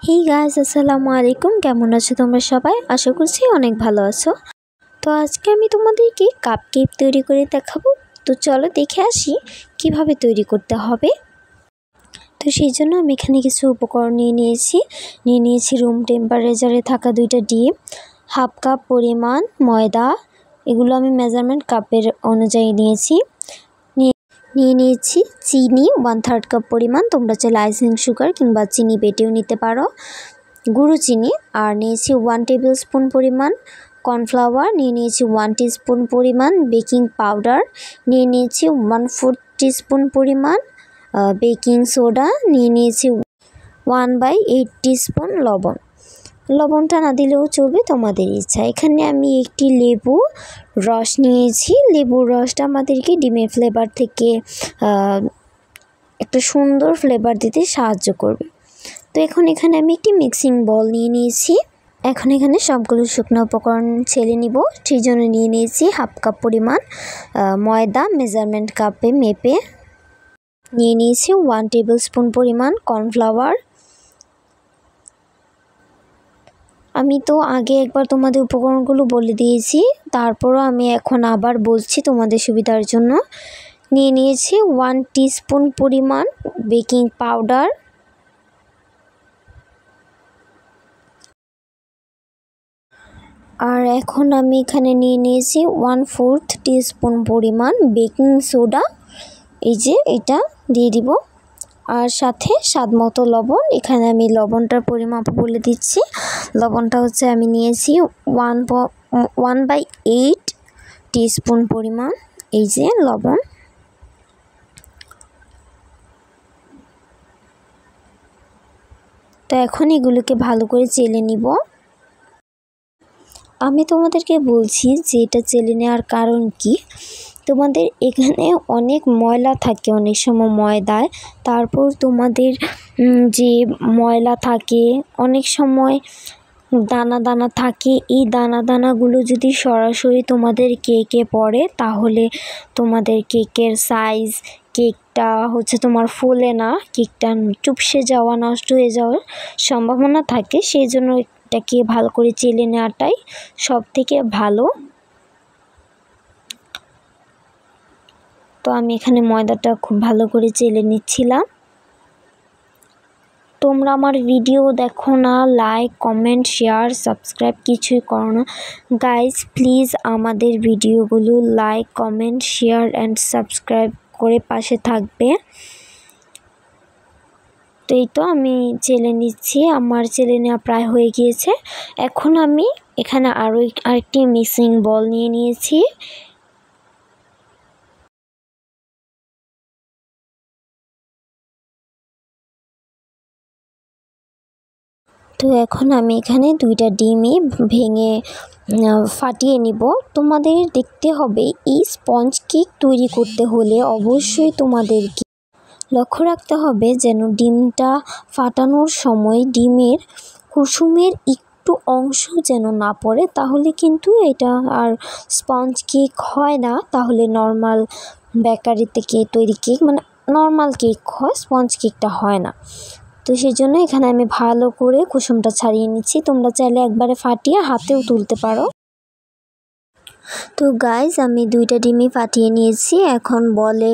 Hey guys, আসসালামু আলাইকুম। কেমন আছো তোমরা সবাই? আশা করছি অনেক ভালো আছো। তো আজকে আমি তোমাদেরকে কাপকেক তৈরি করে দেখাবো। তো চলো দেখে আসি কিভাবে তৈরি করতে হবে। তো সেই জন্য আমি এখানে কিছু উপকরণ নিয়ে নিয়েছি রুম টেম্পারেচারে থাকা 2টা ডিম, হাফ কাপ পরিমাণ ময়দা, এগুলো আমি মেজারমেন্ট কাপের অনুযায়ী নিয়েছি চিনি 1/3 কাপ পরিমাণ, তোমরা চাইলে আইসিং সুগার কিংবা চিনি বেটেও নিতে পারো, গুঁড়ো চিনি। আর নিয়েছি 1 টেবিল স্পুন পরিমাণ কর্নফ্লাওয়ার, নিয়েছি 1 টিস্পুন পরিমাণ বেকিং পাউডার, নিয়েছি 1/4 টিস্পুন পরিমাণ বেকিং সোডা, নিয়েছি 1/8 টিস্পুন লবণটা না দিলেও চলবে, তোমাদের ইচ্ছা। এখানে আমি একটি লেবু রস নিয়েছি। লেবুর রসটা আমাদেরকে ডিমের ফ্লেভার থেকে একটা সুন্দর ফ্লেভার দিতে সাহায্য করবে। তো এখানে আমি একটি মিক্সিং বল নিয়েছি। এখানে সবগুলো শুকনো উপকরণ ছেলে নিব। সেই জন্য নিয়েছি হাফ কাপ পরিমাণ ময়দা, মেজারমেন্ট কাপে মেপে নিয়েছি 1 টেবিল স্পুন পরিমাণ কর্নফ্লাওয়ার। আমি তো আগে একবার তোমাদের উপকরণগুলো বলে দিয়েছি, তারপরও আমি এখন আবার বলছি তোমাদের সুবিধার জন্য। নিয়েছি 1 টিস্পুন পরিমাণ বেকিং পাউডার, আর এখন আমি এখানে নিয়েছি 1/4 টিস্পুন পরিমাণ বেকিং সোডা। এই যে এটা দিয়ে দিব, আর সাথে স্বাদ মতো লবণ। এখানে আমি লবণটার পরিমাপ বলে দিচ্ছি। লবণটা হচ্ছে আমি নিয়েছি 1/8 টিস্পুন পরিমাণ। এই যে লবণ। তো এখন এগুলোকে ভালো করে চেলে নিব। আমি তোমাদেরকে বলছি যে এটা চেলে নেওয়ার কারণ কি। তোমাদের এখানে অনেক ময়লা থাকে অনেক সময় ময়দায়, তারপর তোমাদের যে ময়লা থাকে অনেক সময় দানা দানা থাকে, এই দানাগুলো যদি সরাসরি তোমাদের কেকে পড়ে তাহলে তোমাদের কেকের সাইজ, কেকটা হচ্ছে তোমার ফুলে না, কেকটা চুপসে যাওয়া, নষ্ট হয়ে যাওয়ার সম্ভাবনা থাকে। সেই জন্য এটাকে ভালো করে চেলে নেওয়াটাই সব থেকে ভালো। তো আমি এখানে ময়দাটা খুব ভালো করে চেলে নিচ্ছিলাম। তোমরা আমার ভিডিও দেখো না, লাইক কমেন্ট শেয়ার সাবস্ক্রাইব কিছুই করো না। গাইজ প্লিজ আমাদের ভিডিওগুলো like comment share and subscribe করে পাশে থাকবে। তো এই তো আমি চেলে নিচ্ছি, আমার চেলে নেওয়া প্রায় হয়ে গিয়েছে। এখন আমি এখানে আরেকটি মিক্সিং বল নিয়েছি। তো এখন আমি এখানে 2টা ডিমই ভেঙে ফাটিয়ে নিব। তোমাদের দেখতে হবে এই স্পঞ্জ কেক তৈরি করতে হলে অবশ্যই তোমাদেরকে লক্ষ্য রাখতে হবে যেন ডিমটা ফাটানোর সময় ডিমের কুসুমের একটু অংশ যেন না পড়ে, তাহলে কিন্তু এটা আর স্পঞ্জ কেক হয় না। তাহলে নর্মাল বেকারি থেকে তৈরি কেক মানে নর্মাল কেক হয়, স্পঞ্জ কেকটা হয় না। তো সেই জন্য এখানে আমি ভালো করে কুসুমটা ছাড়িয়ে নিচ্ছি। তোমরা চাইলে একবারে ফাটিয়ে হাতেও তুলতে পারো। তো গাইজ আমি 2টা ডিমই ফাটিয়ে নিয়েছি। এখন বলে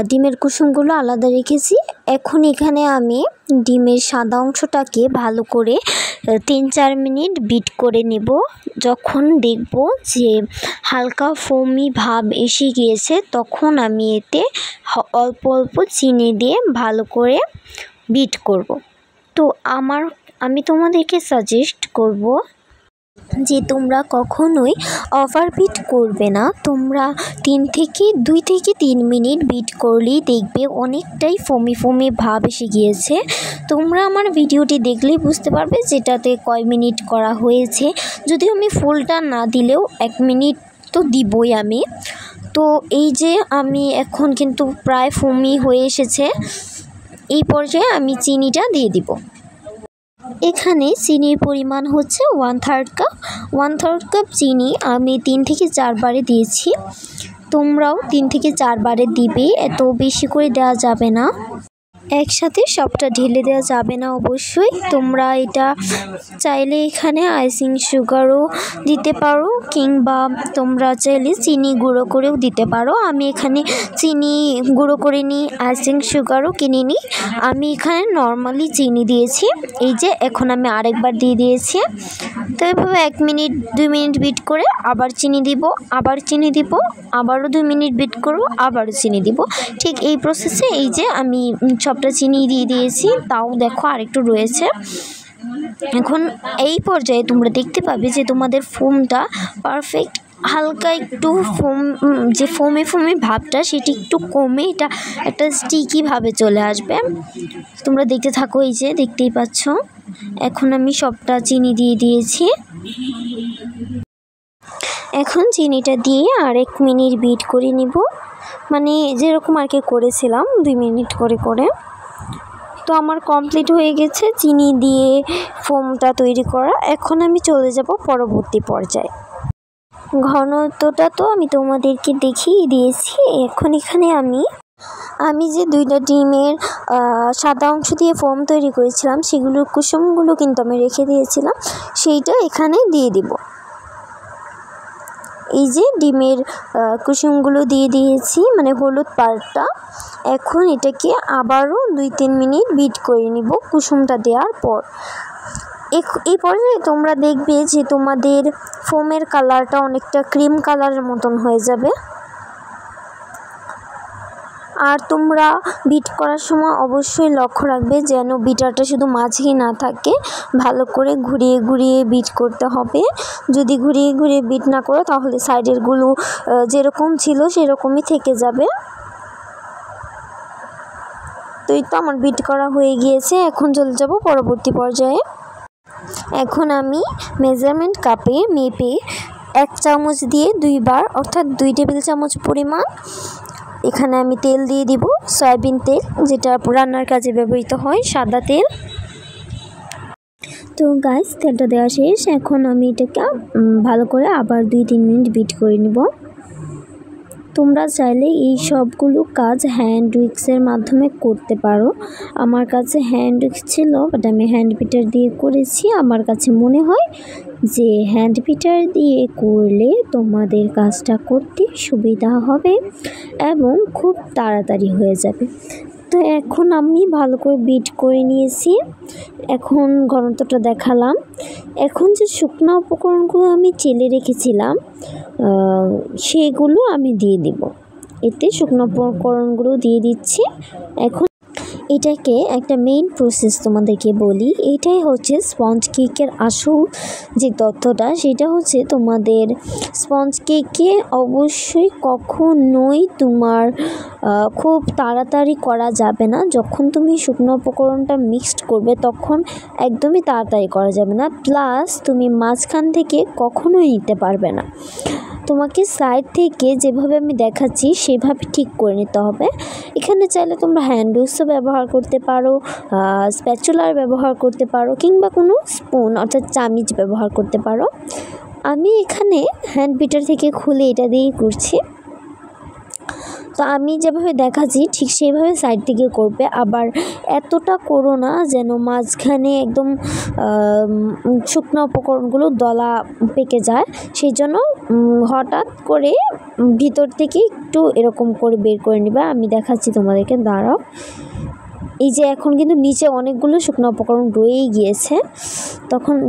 ডিমের কুসুমগুলো আলাদা রেখেছি। এখন এখানে আমি ডিমের সাদা অংশটাকে ভালো করে 3-4 মিনিট বিট করে নেব। যখন দেখব যে হালকা ফোমি ভাব এসে গিয়েছে তখন আমি এতে অল্প অল্প চিনি দিয়ে ভালো করে বিট করব। তো আমি তোমাদেরকে সাজেস্ট করব যে তোমরা কখনোই ওভার বিট করবে না। তোমরা 2 থেকে 3 মিনিট বিট করলেই দেখবে অনেকটাই ফোমি ভাব এসে গিয়েছে। তোমরা আমার ভিডিওটি দেখলেই বুঝতে পারবে যেটাতে কয় মিনিট করা হয়েছে। যদিও আমি ফুলটা না দিলেও 1 মিনিট তো দিবই আমি। তো এই যে আমি এখন কিন্তু প্রায় ফোমি হয়ে এসেছে। এই পর্যায়ে আমি চিনিটা দিয়ে দিব। এখানে চিনির পরিমাণ হচ্ছে 1/3 কাপ। 1/3 কাপ চিনি আমি 3 থেকে 4 বারে দিয়েছি। তোমরাও 3 থেকে 4 বারে দিবে, এত বেশি করে দেওয়া যাবে না। একসাথে সবটা ঢেলে দেওয়া যাবে না অবশ্যই। তোমরা এটা চাইলে এখানে আইসিং সুগারও দিতে পারো, কিংবা তোমরা চাইলে চিনি গুঁড়ো করেও দিতে পারো। আমি এখানে চিনি গুঁড়ো করে নিই, আইসিং সুগারও কিনে নিই। আমি এখানে নর্মালি চিনি দিয়েছি। এই যে এখন আমি আরেকবার দিয়ে দিয়েছি। তো এভাবে 1 মিনিট 2 মিনিট বিট করে আবার চিনি দিব, আবার চিনি দিব, আবারও 2 মিনিট বিট করব, আবারও চিনি দিব। ঠিক এই প্রসেসে এই যে আমি সবটা চিনি দিয়ে দিয়েছি, তাও দেখো আরেকটু রয়েছে। এখন এই পর্যায়ে তোমরা দেখতে পাবে যে তোমাদের ফোমটা পারফেক্ট, হালকা একটু যে ফোমে ভাবটা সেটি একটু কমে এটা একটা স্টিকি ভাবে চলে আসবে। তোমরা দেখতে থাকো, এই যে দেখতেই পাচ্ছ। এখন আমি সবটা চিনি দিয়ে দিয়েছি। এখন চিনিটা দিয়ে আর 1 মিনিট বিট করে নিব, মানে যেরকম আর কি করেছিলাম 2 মিনিট করে করে। তো আমার কমপ্লিট হয়ে গেছে চিনি দিয়ে ফোমটা তৈরি করা। এখন আমি চলে যাব পরবর্তী পর্যায়ে। ঘনত্বটা তো আমি তোমাদেরকে দেখিয়ে দিয়েছি। এখন এখানে আমি যে 2টা ডিমের সাদা অংশ দিয়ে ফোম তৈরি করেছিলাম, সেগুলোর কুসুমগুলো কিন্তু আমি রেখে দিয়েছিলাম, সেইটা এখানে দিয়ে দিব। এই যে ডিমের কুসুমগুলো দিয়ে দিয়েছি, মানে হলুদ পার্টটা। এখন এটাকে আবারও 2-3 মিনিট বিট করে নিব কুসুমটা দেওয়ার পর। এই পর্যায়ে তোমরা দেখবে যে তোমাদের ফোমের কালারটা অনেকটা ক্রিম কালারের মতন হয়ে যাবে। আর তোমরা বিট করার সময় অবশ্যই লক্ষ্য রাখবে যেন বিটারটা শুধু মাঝেই না থাকে, ভালো করে ঘুরিয়ে ঘুরিয়ে বিট করতে হবে। যদি ঘুরিয়ে ঘুরিয়ে বিট না করো তাহলে সাইডেরগুলো যেরকম ছিল সেরকমই থেকে যাবে। তো এই তো আমার বিট করা হয়ে গিয়েছে। এখন চলে যাব পরবর্তী পর্যায়ে। এখন আমি মেজারমেন্ট কাপে মেপে 1 চামচ দিয়ে 2 বার, অর্থাৎ 2 টেবিল চামচ পরিমাণ এখানে আমি তেল দিয়ে দিব, সয়াবিন তেল, যেটা রান্নার কাজে ব্যবহৃত হয়, সাদা তেল। তো গাইস, তেলটা দেওয়া শেষ। এখন আমি এটাকে ভালো করে আবার 2-3 মিনিট বিট করে নিব। তোমরা চাইলে এই সবগুলো কাজ হ্যান্ড উইক্সের মাধ্যমে করতে পারো। আমার কাছে হ্যান্ড উইক্স ছিল, বাট আমি হ্যান্ড বিটার দিয়ে করেছি। আমার কাছে মনে হয় যে হ্যান্ড বিটার দিয়ে করলে তোমাদের কাজটা করতে সুবিধা হবে এবং খুব তাড়াতাড়ি হয়ে যাবে। তো এখন আমি ভালো করে বিট করে নিয়েছি। এখন ঘনত্বটা দেখালাম। এখন যে শুকনো উপকরণগুলো আমি চেলে রেখেছিলাম সেগুলো আমি দিয়ে দিব। এতে শুকনো উপকরণগুলো দিয়ে দিচ্ছি। এখন এটাকে একটা মেইন প্রসেস তোমাদেরকে বলি। এটাই হচ্ছে স্পঞ্জ কেকের আসল যে তথ্যটা, সেটা হচ্ছে তোমাদের স্পঞ্জ কেকে অবশ্যই কখনোই তোমার খুব তাড়াতাড়ি করা যাবে না। যখন তুমি শুকনো উপকরণটা মিক্সড করবে তখন একদমই তাড়াতাড়ি করা যাবে না। প্লাস তুমি মাঝখান থেকে কখনোই নিতে পারবে না। তোমাকে সাইড থেকে যেভাবে আমি দেখাচ্ছি সেভাবে ঠিক করে নিতে হবে। এখানে চাইলে তোমরা হ্যান্ড উইক্সও ব্যবহার করতে পারো, স্প্যাচুলার ব্যবহার করতে পারো, কিংবা কোনো স্পুন অর্থাৎ চামিচ ব্যবহার করতে পারো। আমি এখানে হ্যান্ড বিটার থেকে খুলে এটা দিয়েই করছি। তো আমি যেভাবে দেখাচ্ছি ঠিক সেইভাবে সাইড থেকে করবে। আবার এতটা করো না যেন মাঝখানে একদম শুকনো উপকরণগুলো দলা পেকে যায়। সেই জন্য হঠাৎ করে ভিতর থেকে একটু এরকম করে বের করে নিবা। আমি দেখাচ্ছি তোমাদেরকে, দাঁড়াও। এই যে এখন কিন্তু নিচে অনেকগুলো শুকনো উপকরণ রয়েই গিয়েছে।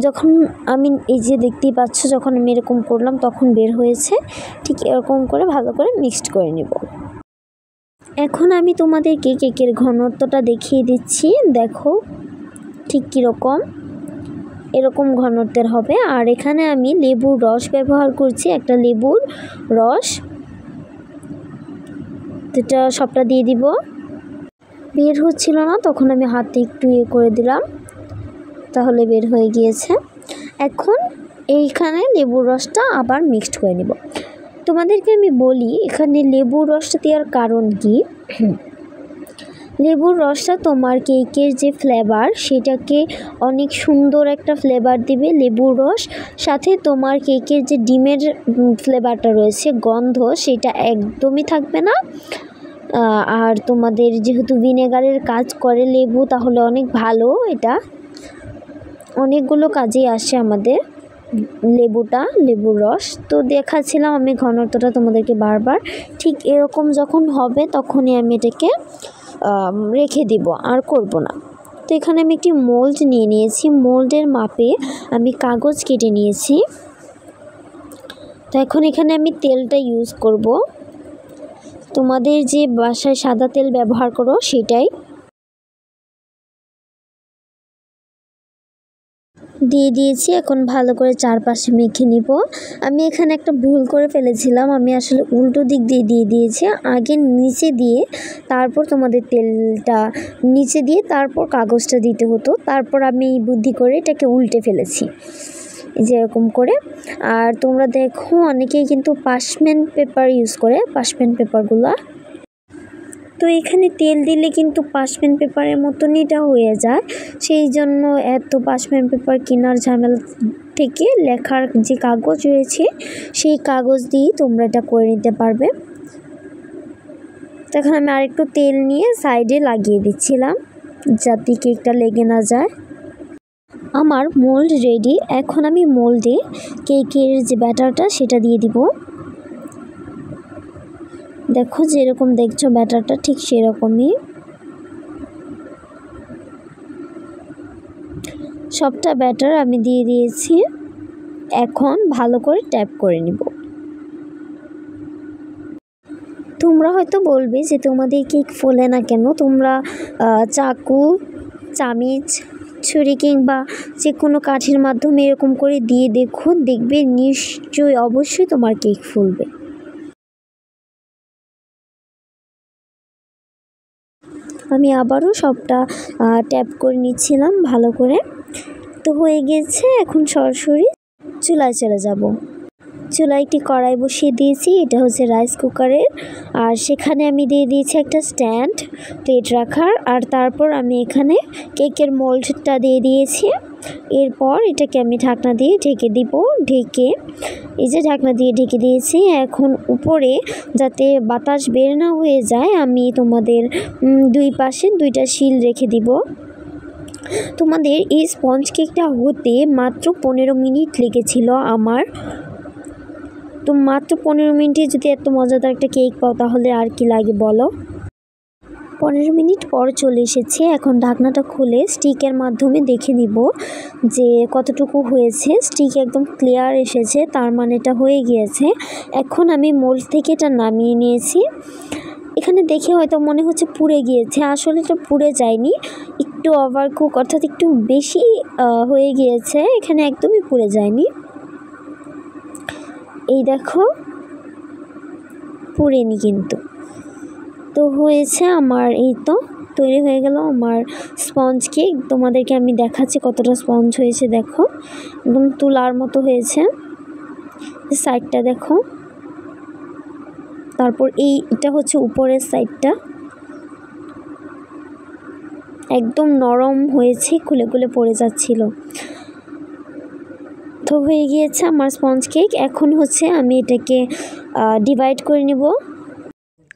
যখন আমি এই যে দেখতেই পাচ্ছ, যখন আমি এরকম করলাম তখন বের হয়েছে। ঠিক এরকম করে ভালো করে মিক্সড করে নেব। এখন আমি তোমাদেরকে কেকের ঘনত্বটা দেখিয়ে দিচ্ছি। দেখো ঠিক কীরকম, এরকম ঘনত্বের হবে। আর এখানে আমি লেবুর রস ব্যবহার করছি, একটা লেবুর রস। এটা সবটা দিয়ে দিব। বের হচ্ছিল না, তখন আমি হাতে একটু করে দিলাম, তাহলে বের হয়ে গিয়েছে। এখন এইখানে লেবুর রসটা আবার মিক্সড করে নিব। তোমাদেরকে আমি বলি এখানে লেবুর রসটা দেওয়ার কারণ কি। লেবুর রসটা তোমার কেকের যে ফ্লেভার সেটাকে অনেক সুন্দর একটা ফ্লেভার দিবে। লেবুর রস সাথে তোমার কেকের যে ডিমের ফ্লেভারটা রয়েছে, গন্ধ, সেটা একদমই থাকবে না। আর তোমাদের যেহেতু ভিনেগারের কাজ করে লেবু, তাহলে অনেক ভালো। এটা অনেকগুলো কাজেই আসে আমাদের লেবুর রস। তো দেখাচ্ছিলাম আমি ঘনত্বটা তোমাদেরকে বারবার। ঠিক এরকম যখন হবে তখনই আমি এটাকে রেখে দিব, আর করব না। তো এখানে আমি একটি মোল্ড নিয়ে নিয়েছি, মোল্ডের মাপে আমি কাগজ কেটে নিয়েছি। তো এখন এখানে আমি তেলটা ইউজ করব, তোমাদের যে বাসায় সাদা তেল ব্যবহার করো সেটাই দিয়ে দিয়েছি। এখন ভালো করে চারপাশে মেখে নিব। আমি এখানে একটা ভুল করে ফেলেছিলাম, আমি আসলে উল্টো দিক দিয়ে দিয়েছি। আগে নিচে দিয়ে তারপর তোমাদের তেলটা নিচে দিয়ে তারপর কাগজটা দিতে হতো, তারপর আমি বুদ্ধি করে এটাকে উল্টে ফেলেছি যেরকম করে। আর তোমরা দেখো অনেকেই কিন্তু পার্চমেন্ট পেপার ইউজ করে, পার্চমেন্ট পেপারগুলো। তো এখানে তেল দিলে কিন্তু পার্চমেন্ট পেপারের মতনই এটা হয়ে যায়, সেই জন্য এত পার্চমেন্ট পেপার কেনার ঝামেলা থেকে লেখার যে কাগজ রয়েছে সেই কাগজ দিয়েই তোমরা এটা করে নিতে পারবে। তো এখন আমি আরেকটু তেল নিয়ে সাইডে লাগিয়ে দিচ্ছিলাম যাতে কেকটা লেগে না যায়। আমার মোল্ড রেডি। এখন আমি মোল্ডে কেকের যে ব্যাটারটা সেটা দিয়ে দিব। দেখো যেরকম দেখছো ব্যাটারটা ঠিক সেরকমই সবটা ব্যাটার আমি দিয়ে দিয়েছি। এখন ভালো করে ট্যাপ করে নিব। তোমরা হয়তো বলবে যে তোমাদের কেক ফোলে না কেন, তোমরা চাকু, চামিচ, ছুরি কিংবা যে কোনো কাঠির মাধ্যমে এরকম করে দিয়ে দেখো, দেখবে নিশ্চয়ই অবশ্যই তোমার কেক ফুলবে। আমি আবারও সবটা ট্যাপ করে নিচ্ছিলাম ভালো করে। তো হয়ে গেছে, এখন সরাসরি চুলায় চলে যাব। চুলায় একটি কড়াই বসিয়ে দিয়েছি, এটা হচ্ছে রাইস কুকারের। আর সেখানে আমি দিয়ে দিয়েছি একটা স্ট্যান্ড প্লেট রাখার। আর তারপর আমি এখানে কেকের মোল্ডটা দিয়ে দিয়েছি। এরপর এটাকে আমি ঢাকনা দিয়ে ঢেকে দিব। ঢেকে এই যে ঢাকনা দিয়ে ঢেকে দিয়েছি। এখন উপরে যাতে বাতাস বের না হয়ে যায় আমি তোমাদের দুই পাশে দুইটা শিল রেখে দিব। তোমাদের এই স্পঞ্জ কেকটা হতে মাত্র 15 মিনিট লেগেছিল আমার। তো মাত্র 15 মিনিটে যদি এত মজাদার একটা কেক পাও তাহলে আর কি লাগে বলো। 15 মিনিট পর চলে এসেছে। এখন ঢাকনাটা খুলে স্টিকের মাধ্যমে দেখে নিব যে কতটুকু হয়েছে। স্টিক একদম ক্লিয়ার এসেছে, তার মানে এটা হয়ে গিয়েছে। এখন আমি মোল্ড থেকে এটা নামিয়ে নিয়েছি। এখানে দেখে হয়তো মনে হচ্ছে পুড়ে গিয়েছে, আসলে এটা পুড়ে যায়নি, একটু ওভারকুক অর্থাৎ একটু বেশি হয়ে গিয়েছে, এখানে একদমই পুড়ে যায়নি। এই দেখো পুড়েনি কিন্তু। তো হয়েছে আমার, এই তো তৈরি হয়ে গেল আমার স্পঞ্জ কেক। তোমাদেরকে আমি দেখাচ্ছি কতটা স্পঞ্জ হয়েছে। দেখো একদম তুলার মতো হয়েছে। সাইডটা দেখো, তারপর এটা হচ্ছে উপরের সাইডটা, একদম নরম হয়েছে, খুলে খুলে পড়ে যাচ্ছিল। তো হয়ে গিয়েছে আমার স্পঞ্জ কেক। এখন হচ্ছে আমি এটাকে ডিভাইড করে নেব।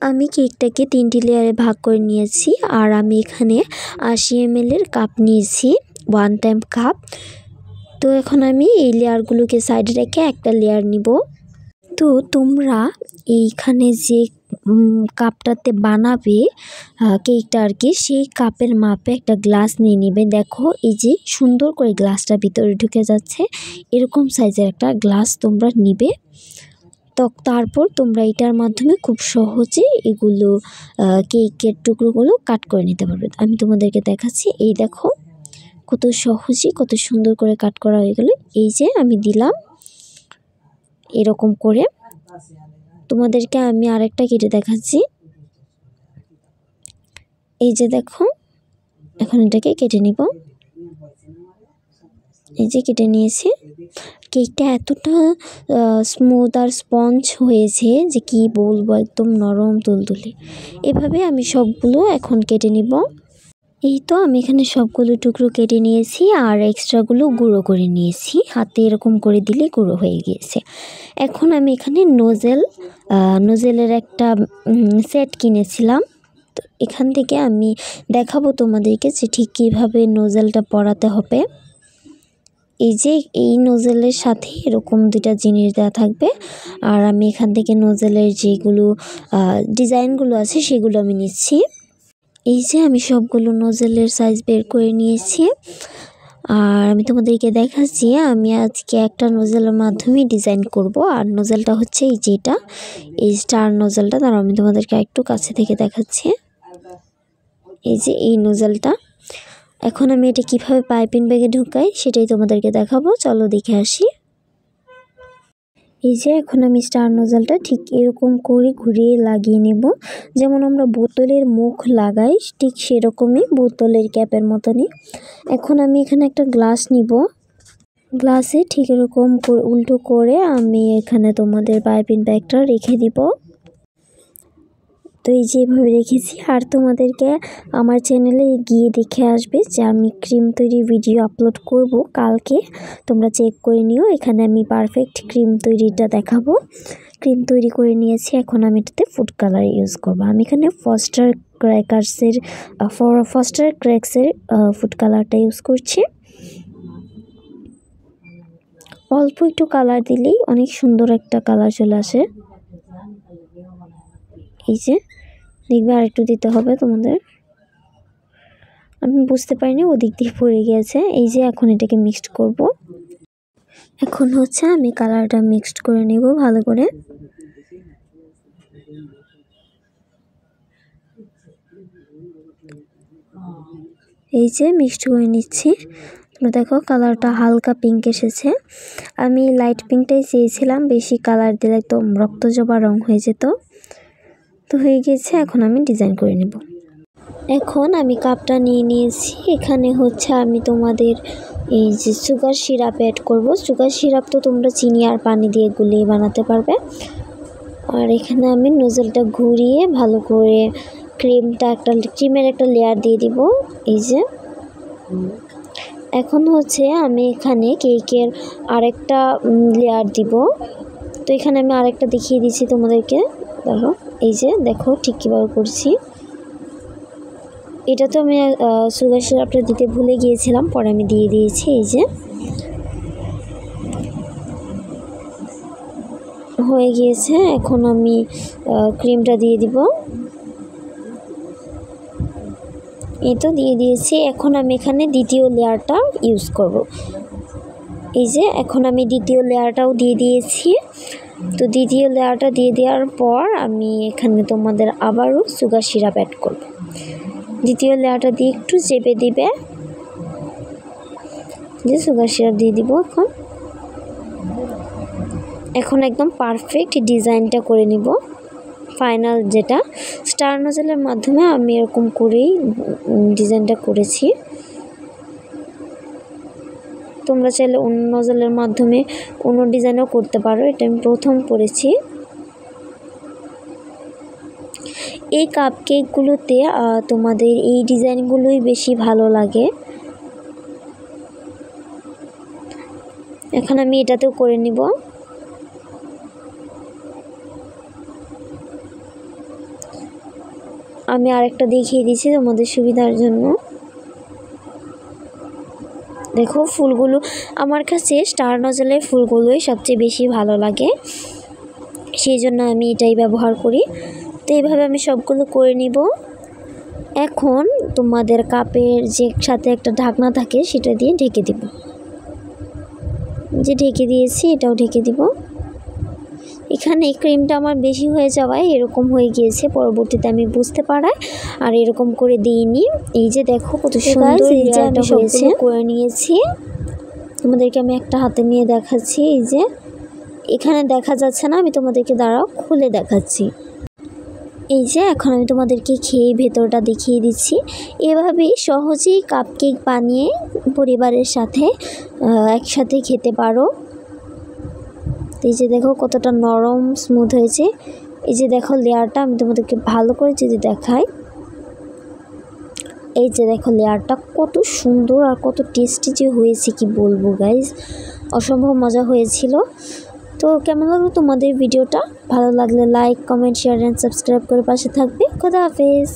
আমি কেকটাকে 3টি লেয়ারে ভাগ করে নিয়েছি। আর আমি এখানে 80 ml কাপ নিয়েছি, 1 টাইম কাপ। তো এখন আমি এই লেয়ারগুলোকে সাইডে রেখে একটা লেয়ার নিব। তো তোমরা এইখানে যে কাপটাতে বানাবে কেকটা আর কি, সেই কাপের মাপে একটা গ্লাস নিয়ে নেবে। দেখো এই যে সুন্দর করে গ্লাসটা ভিতরে ঢুকে যাচ্ছে, এরকম সাইজের একটা গ্লাস তোমরা নিবে। তো তারপর তোমরা এটার মাধ্যমে খুব সহজে এগুলো কেকের টুকরোগুলো কাট করে নিতে পারবে। আমি তোমাদেরকে দেখাচ্ছি, এই দেখো কত সহজে কত সুন্দর করে কাট করা হয়ে গেল। এই যে আমি দিলাম এরকম করে। তোমাদেরকে আমি আরেকটা কেটে দেখাচ্ছি। এই যে দেখো, এখন এটাকে কেটে নিব। এই যে কেটে নিয়েছি। কেকটা এতটা স্মুথ আর স্পঞ্জ হয়েছে যে কি বলবো, একদম নরম তুলতুলে। এভাবে আমি সবগুলো এখন কেটে নিব। এই তো আমি এখানে সবগুলো টুকরো কেটে নিয়েছি আর এক্সট্রাগুলো গুঁড়ো করে নিয়েছি। হাতে এরকম করে দিলে গুঁড়ো হয়ে গিয়েছে। এখন আমি এখানে নোজেলের একটা সেট কিনেছিলাম। তো এখান থেকে আমি দেখাবো তোমাদেরকে যে ঠিক কীভাবে নোজেলটা পরাতে হবে। এই যে এই নোজেলের সাথে এরকম দুটা জিনিস দেওয়া থাকবে, আর আমি এখান থেকে নোজেলের যেগুলো ডিজাইনগুলো আছে সেগুলো আমি নিচ্ছি। এই যে আমি সবগুলো নোজেলের সাইজ বের করে নিয়েছি, আর আমি তোমাদেরকে দেখাচ্ছি আমি আজকে একটা নোজেলের মাধ্যমে ডিজাইন করব। আর নোজেলটা হচ্ছে এই যেটা, এই স্টার নোজেলটা। তার আমি তোমাদেরকে একটু কাছে থেকে দেখাচ্ছি। এই যে এই নোজেলটা। এখন আমি এটা কিভাবে পাইপিং ব্যাগে ঢুকাই সেটাই তোমাদেরকে দেখাবো, চলো দেখে আসি। এই যে এখন আমি স্টার নোজেলটা ঠিক এরকম করে ঘুরিয়ে লাগিয়ে নেব, যেমন আমরা বোতলের মুখ লাগাই ঠিক সেরকমই, বোতলের ক্যাপের মতনই। এখন আমি এখানে একটা গ্লাস নিব, গ্লাসে ঠিক এরকম উল্টো করে আমি এখানে তোমাদের পাইপিং ব্যাগটা রেখে দিব। তো এই যেভাবে রেখেছি। আর তোমাদেরকে আমার চ্যানেলে গিয়ে দেখে আসবে যে আমি ক্রিম তৈরি ভিডিও আপলোড করব কালকে, তোমরা চেক করে নিও। এখানে আমি পারফেক্ট ক্রিম তৈরিটা দেখাবো। ক্রিম তৈরি করে নিয়েছি, এখন আমি এটাতে ফুড কালার ইউজ করব। আমি এখানে ফস্টার ক্র্যাক্সের ফুড কালারটা ইউজ করছি। অল্প একটু কালার দিলেই অনেক সুন্দর একটা কালার চলে আসে। এই যে দেখবে আর একটু দিতে হবে তোমাদের, আমি বুঝতে পারিনি ওদিক দিয়ে পড়ে গিয়েছে। এই যে এখন এটাকে মিক্সড করব। এখন হচ্ছে আমি কালারটা মিক্সড করে নেব ভালো করে। এই যে মিক্সড করে নিচ্ছি। তোমরা দেখো কালারটা হালকা পিঙ্ক এসেছে। আমি লাইট পিঙ্কটাই চেয়েছিলাম, বেশি কালার দিলে একদম রক্তজবা রং হয়ে যেত। তো হয়ে গেছে, এখন আমি ডিজাইন করে নেব। এখন আমি কাপটা নিয়ে নিয়েছি, এখানে হচ্ছে আমি তোমাদের এই যে সুগার সিরাপ অ্যাড করব। সুগার সিরাপ তো তোমরা চিনি আর পানি দিয়ে গুলিয়ে বানাতে পারবে। আর এখানে আমি নোজেলটা ঘুরিয়ে ভালো করে ক্রিমের একটা লেয়ার দিয়ে দিব। এই যে এখন হচ্ছে আমি এখানে কেকের আরেকটা লেয়ার দিব। তো এখানে আমি আরেকটা দেখিয়ে দিচ্ছি তোমাদেরকে, দেখো। এই যে দেখো ঠিক কীভাবে করছি। এটা তো আমি সুগার সিরাপটা দিতে ভুলে গিয়েছিলাম, পরে আমি দিয়ে দিয়েছি। এই যে হয়ে গিয়েছে, এখন আমি ক্রিমটা দিয়ে দিব। এই তো দিয়ে দিয়েছি। এখন আমি এখানে দ্বিতীয় লেয়ারটা ইউজ করব। এই যে এখন আমি দ্বিতীয় লেয়ারটাও দিয়ে দিয়েছি। তো দ্বিতীয় লেয়ারটা দিয়ে দেওয়ার পর আমি এখানে তোমাদের আবারও সুগার সিরাপ অ্যাড করব। দ্বিতীয় লেয়ারটা দিয়ে একটু চেপে দিবে, যে সুগার সিরাপ দিয়ে দিব। এখন একদম পারফেক্ট ডিজাইনটা করে নিব। ফাইনাল যেটা স্টার নোজেলের মাধ্যমে আমি এরকম করেই ডিজাইনটা করেছি। তোমরা চাইলে অন্য নোজেলের মাধ্যমে অন্য ডিজাইনও করতে পারো, এটা আমি প্রথম করেছি। এই কাপকেকগুলোতে তোমাদের এই ডিজাইনগুলোই বেশি ভালো লাগে। এখন আমি এটাতেও করে নিব। আমি আরেকটা দেখিয়ে দিচ্ছি তোমাদের সুবিধার জন্য। দেখো ফুলগুলো আমার কাছে স্টার নোজেলের ফুলগুলোই সবচেয়ে বেশি ভালো লাগে, সেই জন্য আমি এটাই ব্যবহার করি। তো এইভাবে আমি সবগুলো করে নিব। এখন তোমাদের কাপের যে সাথে একটা ঢাকনা থাকে সেটা দিয়ে ঢেকে দিব। যে ঢেকে দিয়েছি এটাও ঢেকে দিব। এখানে ক্রিমটা আমার বেশি হয়ে যাওয়ায় এরকম হয়ে গিয়েছে, পরবর্তীতে আমি বুঝতে পারায় আর এরকম করে দিইনি। এই যে দেখো কত সুন্দর লেয়ারটা হয়েছে, করে নিয়েছি। তোমাদেরকে আমি একটা হাতে নিয়ে দেখাচ্ছি। এই যে এখানে দেখা যাচ্ছে না, আমি তোমাদেরকে দাঁড়াও খুলে দেখাচ্ছি। এই যে এখন আমি তোমাদেরকে খেয়ে ভেতরটা দেখিয়ে দিচ্ছি। এভাবেই সহজেই কাপকেক বানিয়ে পরিবারের সাথে একসাথে খেতে পারো। এই যে দেখো কতটা নরম স্মুথ হয়েছে। এই যে দেখো লেয়ারটা আমি তোমাদেরকে ভালো করে যদি দেখাই, এই যে দেখো লেয়ারটা কত সুন্দর আর কত টেস্টি যে হয়েছে কি বলবো গাইজ, অসম্ভব মজা হয়েছিল। তো কেমন লাগলো তোমাদের ভিডিওটা? ভালো লাগলে like, comment, share and subscribe করে পাশে থাকবে। খোদা হাফেজ।